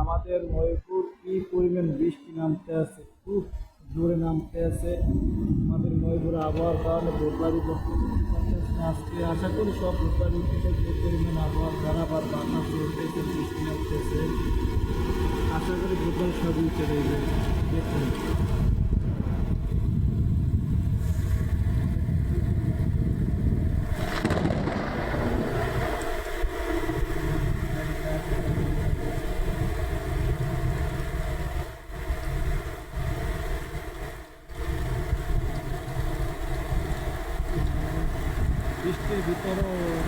আমাদের ময়ূরপুর কি পরিমাণ বৃষ্টি নামতে আছে, খুব জোরে নামতে আছে। আমাদের ময়ূরপুর আবহাওয়ার কারণে বোধবাড়ি লক্ষ্য করতে পারতেছে না। আজকে আশা করি সব বোধবাড়ি থেকে যে পরিমাণ আবহাওয়া খারাপ আর বাতাস চলতেছে, বৃষ্টি নামতেছে, আশা করি বোধবাড়ি সবই চলে যাবে। দেখুন বৃষ্টির ভিতরেও